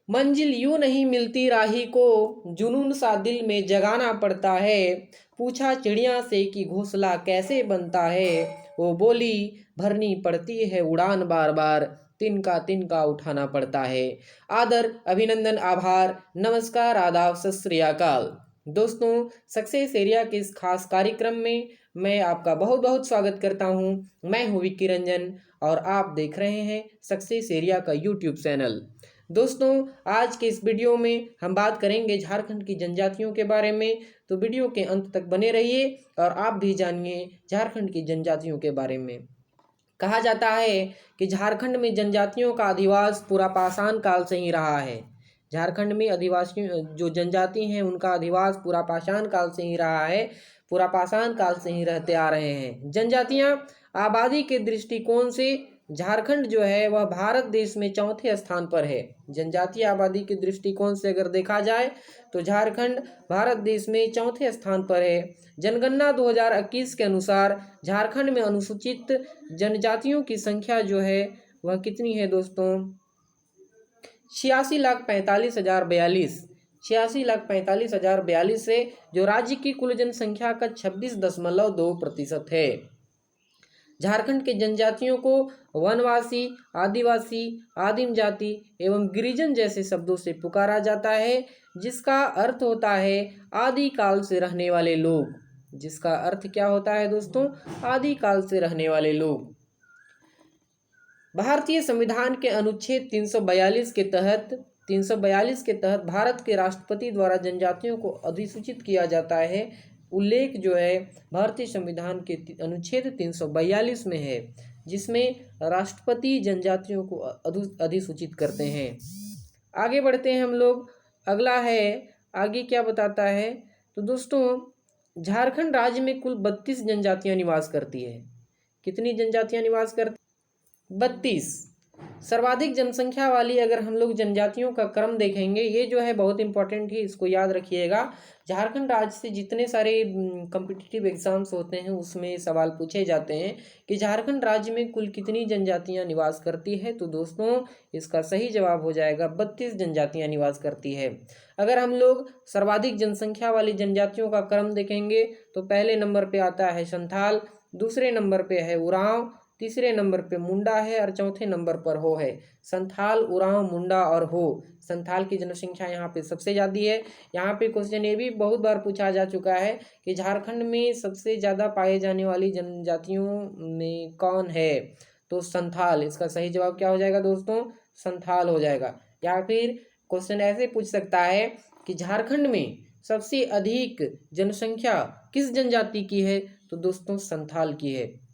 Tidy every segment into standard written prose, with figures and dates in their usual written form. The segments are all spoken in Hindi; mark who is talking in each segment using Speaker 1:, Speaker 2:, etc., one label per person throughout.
Speaker 1: मंजिल यूं नहीं मिलती राही को, जुनून सा दिल में जगाना पड़ता है। पूछा चिड़िया से कि घोंसला कैसे बनता है, वो बोली भरनी पड़ती है उड़ान बार बार, तिनका उठाना पड़ता है। आदर, अभिनंदन, आभार, नमस्कार, आदाब, सत श्री अकाल। दोस्तों, सक्सेस एरिया के इस खास कार्यक्रम में मैं आपका बहुत बहुत स्वागत करता हूं। मैं हूं विक्की रंजन और आप देख रहे हैं सक्सेस एरिया का यूट्यूब चैनल। दोस्तों, आज के इस वीडियो में हम बात करेंगे झारखंड की जनजातियों के बारे में, तो वीडियो के अंत तक बने रहिए और आप भी जानिए झारखंड की जनजातियों के बारे में। कहा जाता है कि झारखंड में जनजातियों का अधिवास पूरा पाषाण काल से ही रहा है। झारखंड में आदिवासी जो जनजाति हैं उनका अधिवास पूरा पाषाण काल से ही रहा है, पूरा पाषाण काल से ही रहते आ रहे हैं। जनजातियां आबादी के दृष्टिकोण से झारखंड जो है वह भारत देश में चौथे स्थान पर है। जनजातीय आबादी के दृष्टिकोण से अगर देखा जाए तो झारखंड भारत देश में चौथे स्थान पर है। जनगणना 2021 के अनुसार झारखंड में अनुसूचित जनजातियों की संख्या जो है वह कितनी है दोस्तों? 86,45,042। 86,45,042 है, जो राज्य की कुल जनसंख्या का 26.2% है। झारखंड के जनजातियों को वनवासी, आदिवासी, आदिम जाति एवं गिरिजन जैसे शब्दों से पुकारा जाता है, जिसका अर्थ होता है आदिकाल से रहने वाले लोग। जिसका अर्थ क्या होता है दोस्तों? आदिकाल से रहने वाले लोग। भारतीय संविधान के अनुच्छेद 342 के तहत भारत के राष्ट्रपति द्वारा जनजातियों को अधिसूचित किया जाता है। उल्लेख जो है भारतीय संविधान के अनुच्छेद 342 में है, जिसमें राष्ट्रपति जनजातियों को अधिसूचित करते हैं। आगे बढ़ते हैं हम लोग। अगला है, आगे क्या बताता है? तो दोस्तों, झारखंड राज्य में कुल 32 जनजातियां निवास करती है। कितनी जनजातियां निवास करती? 32। सर्वाधिक जनसंख्या वाली अगर हम लोग जनजातियों का क्रम देखेंगे, ये जो है बहुत इंपॉर्टेंट है, इसको याद रखिएगा। झारखंड राज्य से जितने सारे कॉम्पिटिटिव एग्जाम्स होते हैं उसमें सवाल पूछे जाते हैं कि झारखंड राज्य में कुल कितनी जनजातियां निवास करती है, तो दोस्तों इसका सही जवाब हो जाएगा 32 जनजातियां निवास करती है। अगर हम लोग सर्वाधिक जनसंख्या वाली जनजातियों का क्रम देखेंगे तो पहले नंबर पे आता है संथाल, दूसरे नंबर पे है उरांव, तीसरे नंबर पे मुंडा है और चौथे नंबर पर हो है। संथाल, उरांव, मुंडा और हो। संथाल की जनसंख्या यहाँ पे सबसे ज़्यादा है। यहाँ पे क्वेश्चन ये भी बहुत बार पूछा जा चुका है कि झारखंड में सबसे ज़्यादा पाए जाने वाली जनजातियों में कौन है, तो संथाल। इसका सही जवाब क्या हो जाएगा दोस्तों? संथाल हो जाएगा। या फिर क्वेश्चन ऐसे पूछ सकता है कि झारखंड में सबसे अधिक जनसंख्या किस जनजाति की है, तो दोस्तों संथाल की है।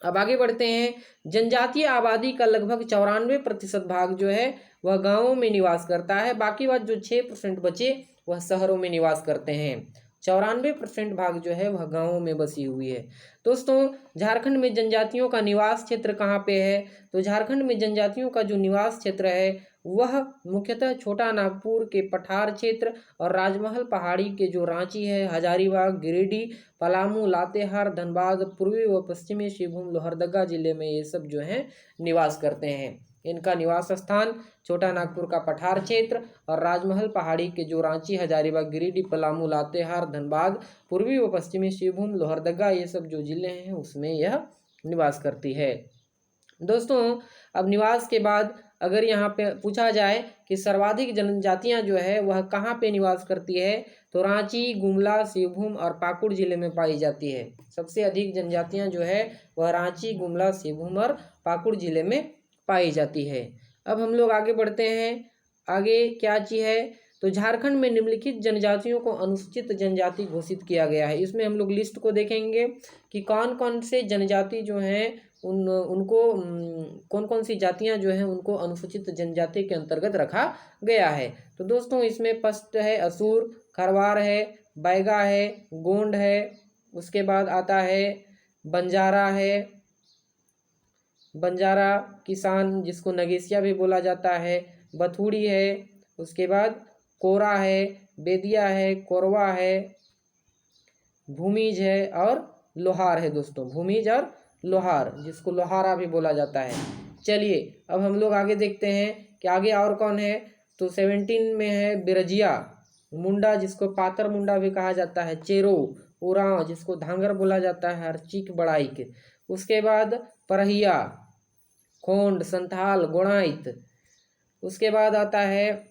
Speaker 1: अब आगे बढ़ते हैं। जनजातीय आबादी का लगभग 94% भाग जो है वह गांवों में निवास करता है। बाकी बात जो 6% बचे वह शहरों में निवास करते हैं। 94% भाग जो है वह गांवों में बसी हुई है। दोस्तों, झारखंड में जनजातियों का निवास क्षेत्र कहाँ पे है? तो झारखंड में जनजातियों का जो निवास क्षेत्र है वह मुख्यतः छोटा नागपुर के पठार क्षेत्र और राजमहल पहाड़ी के जो रांची है, हजारीबाग, गिरिडीह, पलामू, लातेहार, धनबाद, पूर्वी व पश्चिमी सिंहभूम, लोहरदगा जिले में ये सब जो हैं निवास करते हैं। इनका निवास स्थान छोटा नागपुर का पठार क्षेत्र और राजमहल पहाड़ी के जो रांची, हजारीबाग, गिरिडीह, पलामू, लातेहार, धनबाद, पूर्वी व पश्चिमी सिंहभूम, लोहरदगा ये सब जो जिले हैं उसमें यह निवास करती है। दोस्तों, अब निवास के बाद अगर यहाँ पे पूछा जाए कि सर्वाधिक जनजातियाँ जो है वह कहाँ पे निवास करती है, तो रांची, गुमला, सिंहभूम और पाकुड़ जिले में पाई जाती है। सबसे अधिक जनजातियाँ जो है वह रांची, गुमला, सिंहभूम और पाकुड़ जिले में पाई जाती है। अब हम लोग आगे बढ़ते हैं। आगे क्या चीज़ है? तो झारखंड में निम्नलिखित जनजातियों को अनुसूचित जनजाति घोषित किया गया है। इसमें हम लोग लिस्ट को देखेंगे कि कौन कौन से जनजाति जो हैं उनको कौन कौन सी जातियां जो हैं उनको अनुसूचित जनजाति के अंतर्गत रखा गया है। तो दोस्तों, इसमें फर्स्ट है असुर, खरवार है, बैगा है, गोंड है, उसके बाद आता है बंजारा है, बंजारा किसान जिसको नगेसिया भी बोला जाता है, बथुड़ी है, उसके बाद कोरा है, बेदिया है, कोरवा है, भूमिज है और लोहार है। दोस्तों, भूमिज और लोहार जिसको लोहारा भी बोला जाता है। चलिए अब हम लोग आगे देखते हैं कि आगे और कौन है। तो 17 में है बिरजिया, मुंडा जिसको पातर मुंडा भी कहा जाता है, चेरो, उरांव जिसको धांगर बोला जाता है, और चीक बड़ाइक। उसके बाद परहिया, खोंड, संथाल, गोणाइत। उसके बाद आता है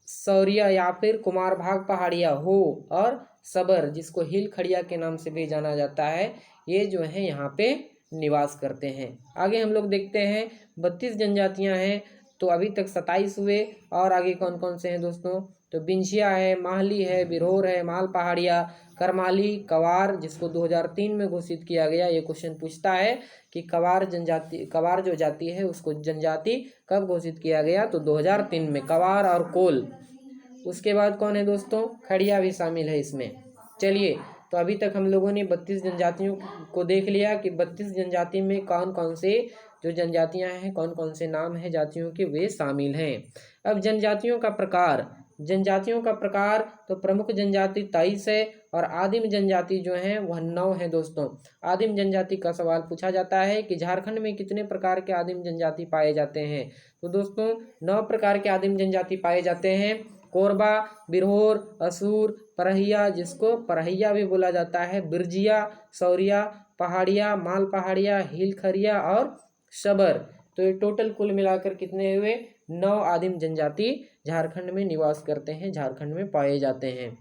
Speaker 1: सौरिया या फिर कुमार भाग पहाड़िया हो, और सबर जिसको हिल खड़िया के नाम से भी जाना जाता है, ये जो है यहाँ पे निवास करते हैं। आगे हम लोग देखते हैं 32 जनजातियां हैं, तो अभी तक 27 हुए, और आगे कौन कौन से हैं दोस्तों, तो बिंझिया है, माहली है, बिरहोर है, माल पहाड़िया, करमाली, कवार जिसको 2003 में घोषित किया गया। ये क्वेश्चन पूछता है कि कवार जनजाति, कवार जो जाति है उसको जनजाति कब घोषित किया गया, तो 2003 में, कवार और कोल। उसके बाद कौन है दोस्तों, खड़िया भी शामिल है इसमें। चलिए, तो अभी तक हम लोगों ने 32 जनजातियों को देख लिया कि 32 जनजाति में कौन कौन से जो जनजातियां हैं, कौन कौन से नाम हैं जातियों के, वे शामिल हैं। अब जनजातियों का प्रकार, जनजातियों का प्रकार, तो प्रमुख जनजाति 23 है, और आदिम जनजाति जो है वह 9 है दोस्तों। आदिम जनजाति का सवाल पूछा जाता है कि झारखंड में कितने प्रकार के आदिम जनजाति पाए जाते हैं, तो दोस्तों 9 प्रकार के आदिम जनजाति पाए जाते हैं। कोरबा, बिरहोर, असुर, परहिया जिसको परहिया भी बोला जाता है, बिरजिया, सौरिया, पहाड़िया, माल पहाड़िया, हिलखरिया और शबर। तो ये टोटल कुल मिलाकर कितने हुए, 9 आदिम जनजाति झारखंड में निवास करते हैं, झारखंड में पाए जाते हैं।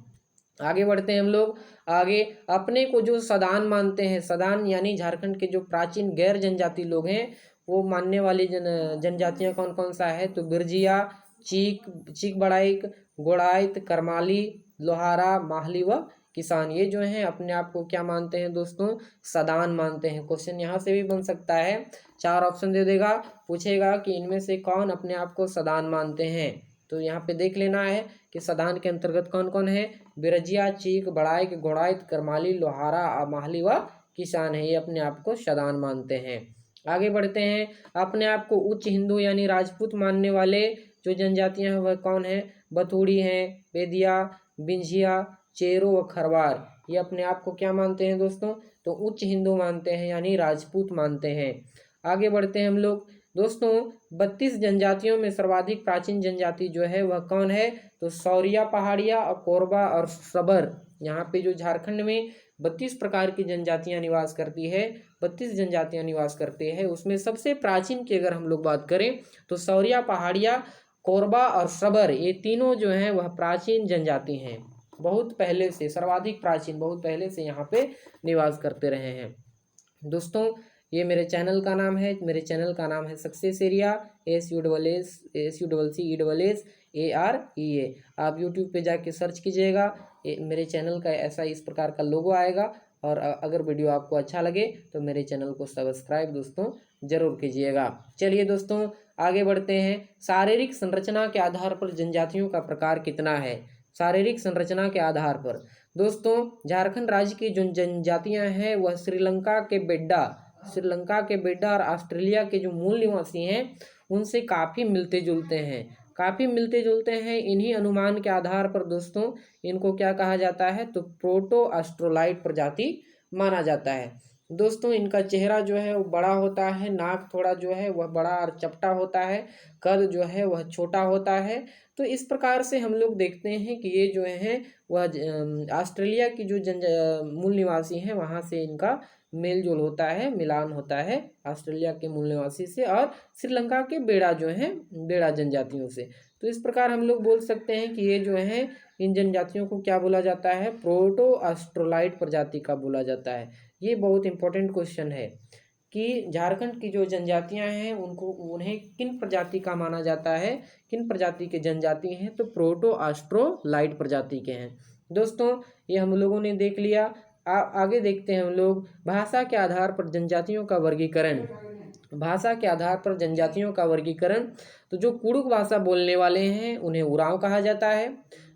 Speaker 1: आगे बढ़ते हैं हम लोग। आगे अपने को जो सदान मानते हैं, सदान यानी झारखंड के जो प्राचीन गैर जनजाति लोग हैं, वो मानने वाली जनजातियां कौन कौन सा है, तो बिरजिया, चीक बड़ाइक, गोड़ाइत, करमाली, लोहारा, माहली व किसान, ये जो हैं अपने आप को क्या मानते हैं दोस्तों, सदान मानते हैं। क्वेश्चन यहाँ से भी बन सकता है, 4 ऑप्शन दे देगा, पूछेगा कि इनमें से कौन अपने आप को सदान मानते हैं, तो यहाँ पे देख लेना है कि सदान के अंतर्गत कौन कौन है, बिरजिया, चीक, बड़ाइक, गोड़ाइत, करमाली, लोहारा, माहली व किसान है, ये अपने आप को सदान मानते हैं। आगे बढ़ते हैं। अपने आप को उच्च हिंदू यानी राजपूत मानने वाले जो जनजातियां हैं वह कौन है, बथुड़ी हैं, बेदिया, बिंझिया, चेरो व खरवार, ये अपने आप को क्या मानते हैं दोस्तों, तो उच्च हिंदू मानते हैं यानी राजपूत मानते हैं। आगे बढ़ते हैं हम लोग दोस्तों। 32 जनजातियों में सर्वाधिक प्राचीन जनजाति जो है वह कौन है, तो सौरिया पहाड़िया और कोरबा और सबर। यहाँ पे जो झारखंड में 32 प्रकार की जनजातियां निवास करती है, 32 जनजातियां निवास करते हैं, उसमें सबसे प्राचीन की अगर हम लोग बात करें तो सौरिया पहाड़िया, कोरबा और सबर, ये तीनों जो हैं वह प्राचीन जनजाति हैं, बहुत पहले से, सर्वाधिक प्राचीन, बहुत पहले से यहाँ पे निवास करते रहे हैं। दोस्तों ये मेरे चैनल का नाम है, मेरे चैनल का नाम है सक्सेस एरिया, SUCCESSAREA। आप यूट्यूब पे जाके सर्च कीजिएगा, मेरे चैनल का ऐसा इस प्रकार का लोगो आएगा, और अगर वीडियो आपको अच्छा लगे तो मेरे चैनल को सब्सक्राइब दोस्तों जरूर कीजिएगा। चलिए दोस्तों आगे बढ़ते हैं। शारीरिक संरचना के आधार पर जनजातियों का प्रकार कितना है, शारीरिक संरचना के आधार पर दोस्तों झारखंड राज्य की जो जनजातियां हैं वह श्रीलंका के बेड्डा और ऑस्ट्रेलिया के जो मूल निवासी हैं उनसे काफ़ी मिलते जुलते हैं। इन्हीं अनुमान के आधार पर दोस्तों इनको क्या कहा जाता है, तो प्रोटो ऑस्ट्रोलाइट प्रजाति माना जाता है। दोस्तों इनका चेहरा जो है वो बड़ा होता है, नाक थोड़ा जो है वह बड़ा और चपटा होता है, कद जो है वह छोटा होता है। तो इस प्रकार से हम लोग देखते हैं कि ये जो है वह ऑस्ट्रेलिया की जो मूल निवासी हैं वहाँ से इनका मेल जोल होता है, मिलान होता है ऑस्ट्रेलिया के मूल निवासी से, और श्रीलंका के बेड़ा जो हैं, बेड़ा जनजातियों से। तो इस प्रकार हम लोग बोल सकते हैं कि ये जो है इन जनजातियों को क्या बोला जाता है, प्रोटो ऑस्ट्रोलाइट प्रजाति का बोला जाता है। ये बहुत इंपॉर्टेंट क्वेश्चन है कि झारखंड की जो जनजातियां हैं उन्हें किन प्रजाति का माना जाता है, किन प्रजाति के जनजाति हैं, तो प्रोटो ऑस्ट्रोलाइट प्रजाति के हैं। दोस्तों ये हम लोगों ने देख लिया। आगे देखते हैं हम लोग भाषा के आधार पर जनजातियों का वर्गीकरण। भाषा के आधार पर जनजातियों का वर्गीकरण, तो जो कुड़ुक भाषा बोलने वाले हैं उन्हें उरांव कहा जाता है।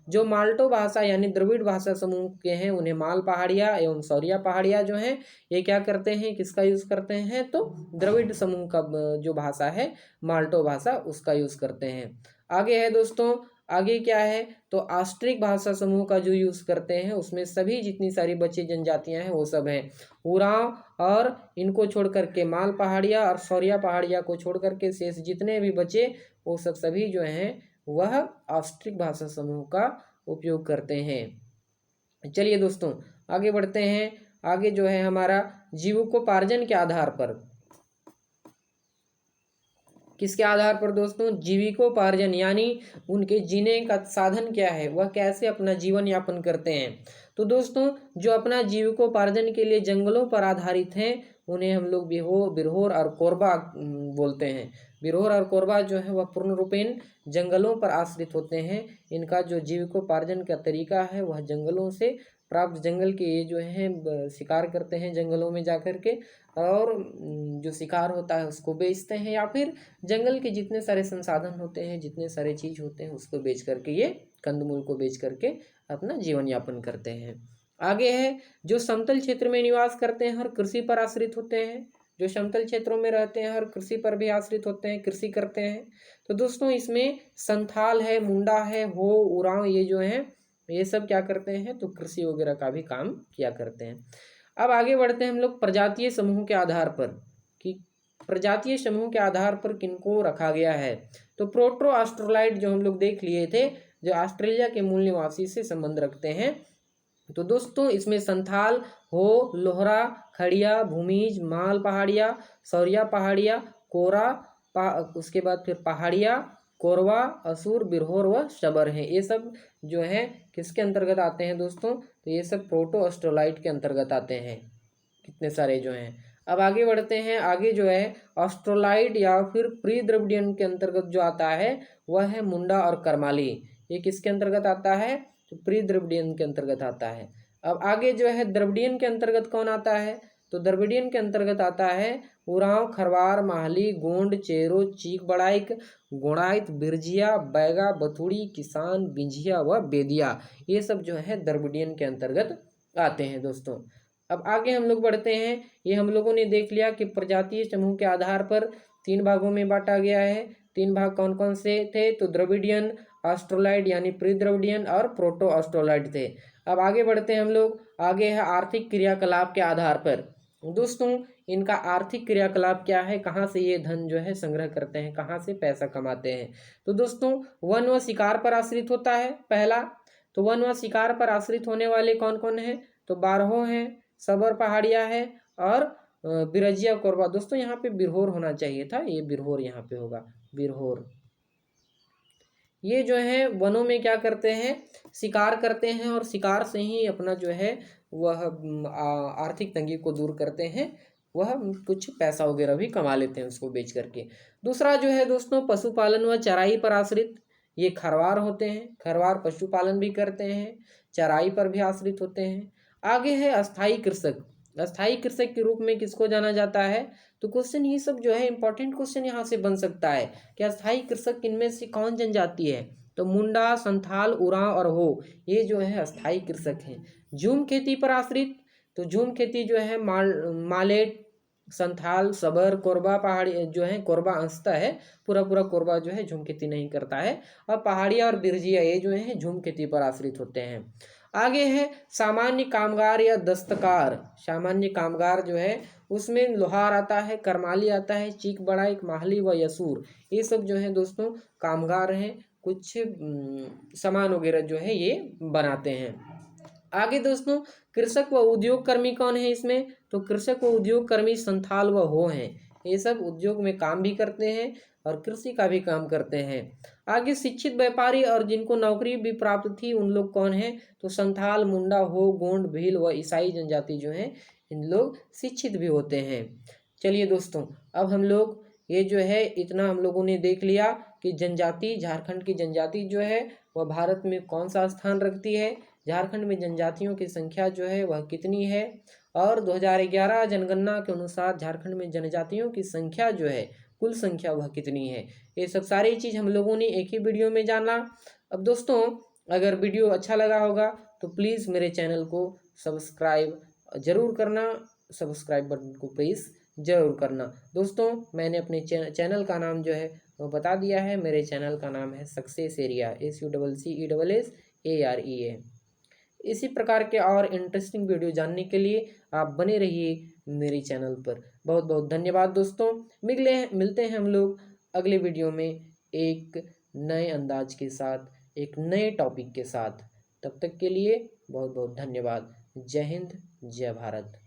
Speaker 1: जो माल्टो भाषा यानी द्रविड़ भाषा समूह के हैं उन्हें माल पहाड़िया एवं सौरिया पहाड़िया जो हैं ये क्या करते हैं, किसका यूज़ करते हैं, तो द्रविड़ समूह का जो भाषा है माल्टो भाषा उसका यूज़ करते हैं। आगे है दोस्तों, आगे क्या है, तो ऑस्ट्रिक भाषा समूह का जो यूज़ करते हैं उसमें सभी जितनी सारी बची जनजातियां हैं वो सब हैं उरांव, और इनको छोड़ करके माल पहाड़िया और सौरिया पहाड़िया को छोड़ करके शेष जितने भी बचे वो सब सभी जो हैं वह ऑस्ट्रिक भाषा समूह का उपयोग करते हैं। चलिए दोस्तों आगे बढ़ते हैं। आगे जो है हमारा जीविकोपार्जन के आधार पर, किसके आधार पर दोस्तों? जीविकोपार्जन, यानी उनके जीने का साधन क्या है, वह कैसे अपना जीवन यापन करते हैं। तो दोस्तों जो अपना जीविकोपार्जन के लिए जंगलों पर आधारित हैं उन्हें हम लोग बिरहोर और कोरबा बोलते हैं। बिरहोर और कोरबा जो है वह पूर्ण रूपेण जंगलों पर आश्रित होते हैं। इनका जो जीविकोपार्जन का तरीका है वह जंगलों से प्राप्त, जंगल के ये जो हैं शिकार करते हैं जंगलों में जाकर के, और जो शिकार होता है उसको बेचते हैं, या फिर जंगल के जितने सारे संसाधन होते हैं, जितने सारे चीज़ होते हैं उसको बेच करके, ये कंदमूल को बेच करके अपना जीवन यापन करते हैं। आगे है जो समतल क्षेत्र में निवास करते हैं और कृषि पर आश्रित होते हैं। जो समतल क्षेत्रों में रहते हैं और कृषि पर भी आश्रित होते हैं, कृषि करते हैं। तो दोस्तों इसमें संथाल है, मुंडा है, हो, उरांव, ये जो हैं ये सब क्या करते हैं, तो कृषि वगैरह का भी काम किया करते हैं। अब आगे बढ़ते हैं हम लोग प्रजातीय समूह के आधार पर, कि प्रजातीय समूह के आधार पर किनको रखा गया है। तो प्रोटो ऑस्ट्रोलाइड जो हम लोग देख लिए थे, जो ऑस्ट्रेलिया के मूल निवासी से संबंध रखते हैं। तो दोस्तों इसमें संथाल, हो, लोहरा, खड़िया, भूमिज, माल पहाड़िया, सौरिया पहाड़िया, कोरा उसके बाद फिर पहाड़िया, कोरवा, असुर, बिरहोर व शबर हैं। ये सब जो है किसके अंतर्गत आते हैं दोस्तों? तो ये सब प्रोटो ऑस्ट्रोलाइड के अंतर्गत आते हैं, कितने सारे जो हैं। अब आगे बढ़ते हैं। आगे जो है ऑस्ट्रोलाइड या फिर प्री द्रविडियन के अंतर्गत जो आता है वह है मुंडा और करमाली। ये किसके अंतर्गत आता है? तो प्री द्रविडियन के अंतर्गत आता है। अब आगे जो है द्रविडियन के अंतर्गत कौन आता है? तो द्रविडियन के अंतर्गत आता है उरांव, खरवार, माहली, गोंड, चेरो, चीक बड़ाइक, गोड़ाइत, बिरजिया, बैगा, बथुड़ी, किसान, बिंझिया व बेदिया, ये सब जो है द्रविडियन के अंतर्गत आते हैं दोस्तों। अब आगे हम लोग बढ़ते हैं। ये हम लोगों ने देख लिया कि प्रजातीय समूह के आधार पर 3 भागों में बांटा गया है। 3 भाग कौन कौन से थे? तो द्रविडियन, ऑस्ट्रोलाइड यानी प्री द्रविडियन और प्रोटो ऑस्ट्रोलाइड थे। अब आगे बढ़ते हैं हम लोग। आगे है आर्थिक क्रियाकलाप के आधार पर। दोस्तों इनका आर्थिक क्रियाकलाप क्या है, कहाँ से ये धन जो है संग्रह करते हैं, कहाँ से पैसा कमाते हैं? तो दोस्तों वन व शिकार पर आश्रित होता है पहला। तो वन व शिकार पर आश्रित होने वाले कौन कौन है? तो बारहो हैं, सबर पहाड़िया है और बिरजिया, कोरबा। दोस्तों यहाँ पे बिरहोर होना चाहिए था, ये बिरहोर यहाँ पे होगा, बिरहोर। ये जो है वनों में क्या करते हैं? शिकार करते हैं, और शिकार से ही अपना जो है वह आर्थिक तंगी को दूर करते हैं, वह कुछ पैसा वगैरह भी कमा लेते हैं उसको बेच करके। दूसरा जो है दोस्तों पशुपालन व चराई पर आश्रित, ये खरवार होते हैं। खरवार पशुपालन भी करते हैं, चराई पर भी आश्रित होते हैं। आगे है अस्थाई कृषक। अस्थाई कृषक के रूप में किसको जाना जाता है? तो क्वेश्चन ये सब जो है इंपॉर्टेंट क्वेश्चन यहाँ से बन सकता है कि अस्थाई कृषक इनमें से कौन जनजाति है? तो मुंडा, संथाल, उरांव और हो, ये जो है अस्थाई कृषक हैं। झूम खेती पर आश्रित, तो झूम खेती जो है मालेट, संथाल, सबर, कोरबा पहाड़ी जो है, कोरबा अंशतः है, पूरा पूरा कोरबा जो है झूम खेती नहीं करता है, और पहाड़िया और बिरजिया ये जो है झूम खेती पर आश्रित होते हैं। आगे है सामान्य कामगार या दस्तकार। सामान्य कामगार जो है उसमें लोहार आता है, करमाली आता है, चीक बड़ाइक, माहली व यसूर, ये सब जो है दोस्तों कामगार हैं, कुछ सामान वगैरह जो है ये बनाते हैं। आगे दोस्तों कृषक व उद्योग कर्मी कौन है इसमें? तो कृषक व उद्योग कर्मी संथाल व हो हैं। ये सब उद्योग में काम भी करते हैं और कृषि का भी काम करते हैं। आगे शिक्षित व्यापारी और जिनको नौकरी भी प्राप्त थी उन लोग कौन हैं? तो संथाल, मुंडा, हो, गोंड, भील व ईसाई जनजाति जो हैं इन लोग शिक्षित भी होते हैं। चलिए दोस्तों अब हम लोग ये जो है इतना हम लोगों ने देख लिया कि जनजाति, झारखंड की जनजाति जो है वह भारत में कौन सा स्थान रखती है, झारखंड में जनजातियों की संख्या जो है वह कितनी है, और 2011 जनगणना के अनुसार झारखंड में जनजातियों की संख्या जो है कुल संख्या वह कितनी है। ये सब सारी चीज़ हम लोगों ने एक ही वीडियो में जाना। अब दोस्तों अगर वीडियो अच्छा लगा होगा तो प्लीज़ मेरे चैनल को सब्सक्राइब ज़रूर करना, सब्सक्राइब बटन को प्रेस ज़रूर करना। दोस्तों मैंने अपने चैनल का नाम जो है वो बता दिया है। मेरे चैनल का नाम है सक्सेस एरिया, SUCCESSAREA। इसी प्रकार के और इंटरेस्टिंग वीडियो जानने के लिए आप बने रहिए मेरे चैनल पर। बहुत बहुत धन्यवाद दोस्तों। मिलते हैं हम लोग अगले वीडियो में एक नए अंदाज के साथ, एक नए टॉपिक के साथ। तब तक के लिए बहुत बहुत धन्यवाद। जय हिंद, जय भारत।